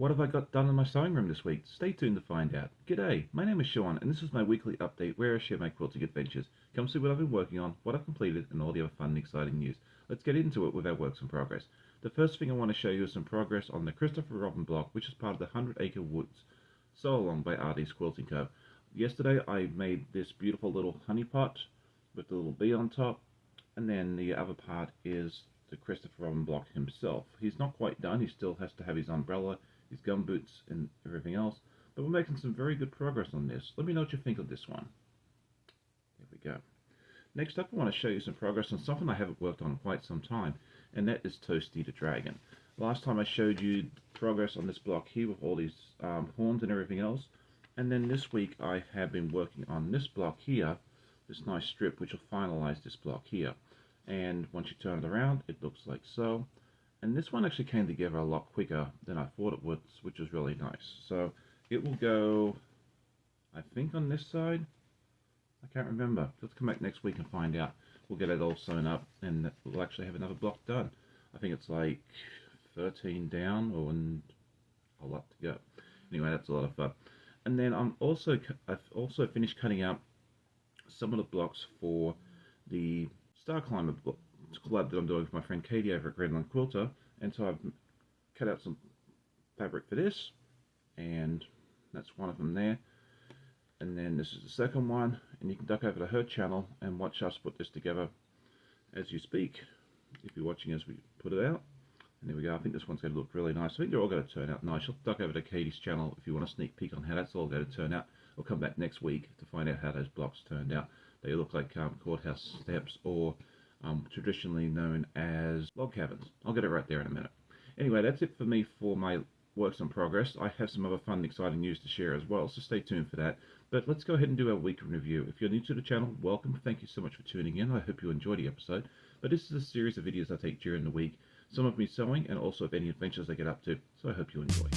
What have I got done in my sewing room this week? Stay tuned to find out. G'day, my name is Sean, and this is my weekly update where I share my quilting adventures. Come see what I've been working on, what I've completed, and all the other fun and exciting news. Let's get into it with our works in progress. The first thing I want to show you is some progress on the Christopher Robin block, which is part of the 100 Acre Woods Sew Along by Artie's Quilting Co. Yesterday I made this beautiful little honey pot with the little bee on top, and then the other part is the Christopher Robin block himself. He's not quite done, he still has to have his umbrella, his gumboots and everything else, but we're making some very good progress on this. Let me know what you think of this one. There we go. Next up I want to show you some progress on something I haven't worked on in quite some time, and that is Toasty the Dragon. Last time I showed you progress on this block here with all these horns and everything else, and then this week I have been working on this block here, this nice strip which will finalize this block here. And once you turn it around, it looks like so. And this one actually came together a lot quicker than I thought it would, which was really nice. So it will go, I think, on this side. I can't remember. Let's come back next week and find out. We'll get it all sewn up and we'll actually have another block done. I think it's like 13 down and a lot to go. Anyway, that's a lot of fun. And then I've also finished cutting out some of the blocks for the Star Climber collab that I'm doing with my friend Katy over at Greenland Quilter, and so I've cut out some fabric for this, and that's one of them there. And then this is the second one, and you can duck over to her channel and watch us put this together as you speak, if you're watching as we put it out. And there we go. I think this one's going to look really nice. I think they're all going to turn out nice. You'll duck over to Katy's channel if you want a sneak peek on how that's all going to turn out. I'll come back next week to find out how those blocks turned out. They look like courthouse steps, or traditionally known as log cabins. I'll get it right there in a minute. Anyway, that's it for me for my works in progress. I have some other fun and exciting news to share as well, so stay tuned for that. But let's go ahead and do our week in review. If you're new to the channel, welcome. Thank you so much for tuning in. I hope you enjoyed the episode. But this is a series of videos I take during the week, some of me sewing and also of any adventures I get up to, so I hope you enjoy.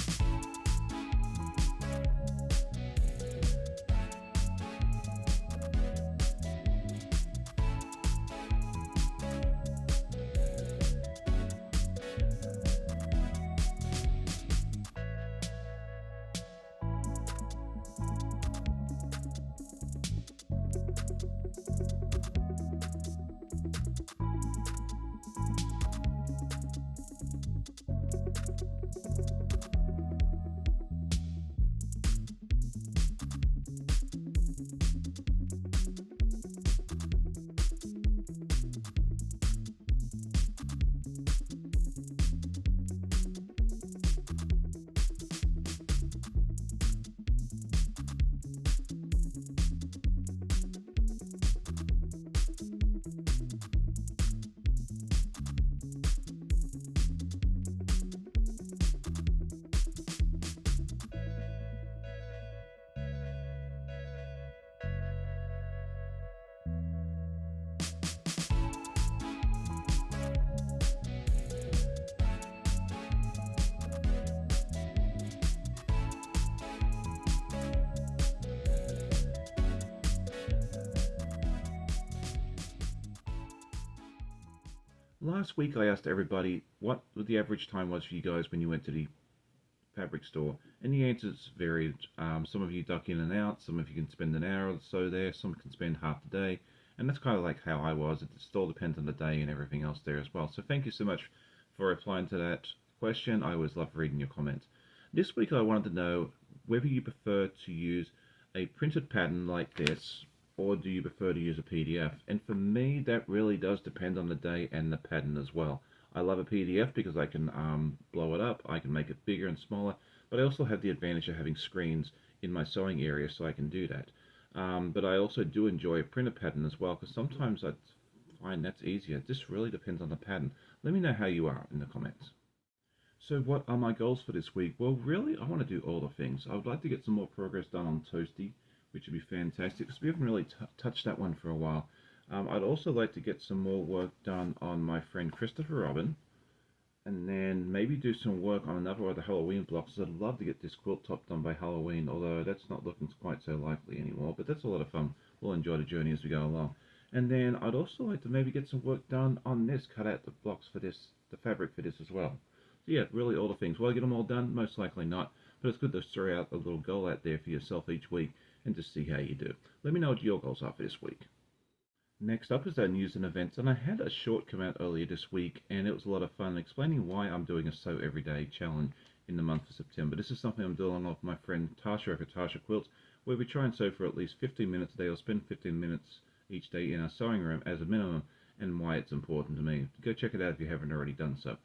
Last week I asked everybody what the average time was for you guys when you went to the fabric store, and the answers varied. Some of you duck in and out, some of you can spend an hour or so there, some can spend half the day, and that's kind of like how I was. It still depends on the day and everything else there as well. So thank you so much for replying to that question. I always love reading your comments. This week I wanted to know whether you prefer to use a printed pattern like this, or do you prefer to use a PDF? And for me, that really does depend on the day and the pattern as well. I love a PDF because I can blow it up, I can make it bigger and smaller, but I also have the advantage of having screens in my sewing area, so I can do that. But I also do enjoy a printed pattern as well, because sometimes I find that's easier. This really depends on the pattern. Let me know how you are in the comments. So what are my goals for this week? Well, really, I want to do all the things. I would like to get some more progress done on Toasty, which would be fantastic, because we haven't really touched that one for a while. I'd also like to get some more work done on my friend Christopher Robin, and then maybe do some work on another of the Halloween blocks. I'd love to get this quilt top done by Halloween, although that's not looking quite so likely anymore, but that's a lot of fun. We'll enjoy the journey as we go along. And then I'd also like to maybe get some work done on this, cut out the blocks for this, the fabric for this as well. So yeah, really all the things. Will I get them all done? Most likely not, but it's good to throw out a little goal out there for yourself each week and just see how you do. Let me know what your goals are for this week. Next up is our news and events, and I had a short come out earlier this week, and it was a lot of fun explaining why I'm doing a Sew Everyday challenge in the month of September. This is something I'm doing along with my friend Tasha over Tasha Quilts, where we try and sew for at least 15 minutes a day, or spend 15 minutes each day in our sewing room as a minimum, and why it's important to me. Go check it out if you haven't already done so.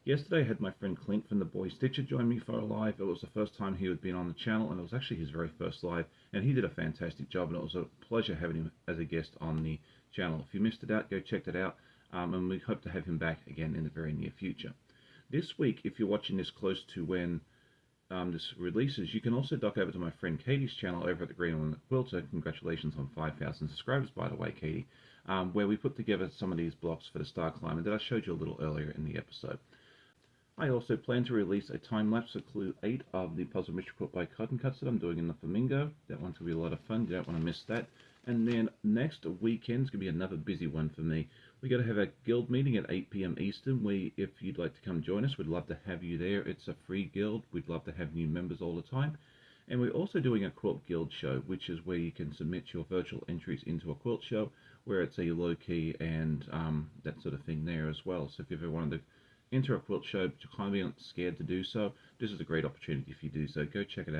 Yesterday I had my friend Clint from the Boy Stitcher join me for a live. It was the first time he had been on the channel, and it was actually his very first live, and he did a fantastic job, and it was a pleasure having him as a guest on the channel. If you missed it out, go check it out, and we hope to have him back again in the very near future. This week, if you're watching this close to when this releases, you can also duck over to my friend Katy's channel over at the Green One Quilter. Congratulations on 5,000 subscribers, by the way, Katy, where we put together some of these blocks for the Star Climber that I showed you a little earlier in the episode. I also plan to release a time-lapse of Clue 8 of the Puzzle Mystery Quilt by Cotton Cuts that I'm doing in the Flamingo. That one's going to be a lot of fun. You don't want to miss that. And then next weekend's going to be another busy one for me. We're going to have a guild meeting at 8 p.m. Eastern. If you'd like to come join us, we'd love to have you there. It's a free guild. We'd love to have new members all the time. And we're also doing a quilt guild show, which is where you can submit your virtual entries into a quilt show, where it's a low-key and that sort of thing there as well. So if you ever wanted to enter a quilt show, but you're kind of scared to do so, this is a great opportunity if you do so. Go check it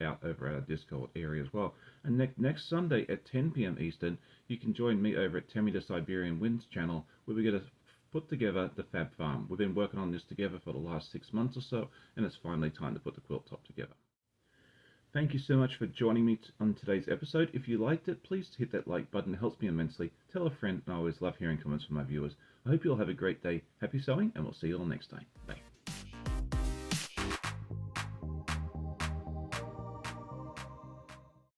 out over at our Discord area as well. And next Sunday at 10 p.m. Eastern, you can join me over at Tammy the Siberian Wind's channel, where we're going to put together the Fab Farm. We've been working on this together for the last 6 months or so, and it's finally time to put the quilt top together. Thank you so much for joining me on today's episode. If you liked it, please hit that like button. It helps me immensely. Tell a friend, and I always love hearing comments from my viewers. I hope you all have a great day. Happy sewing, and we'll see you all next time. Bye.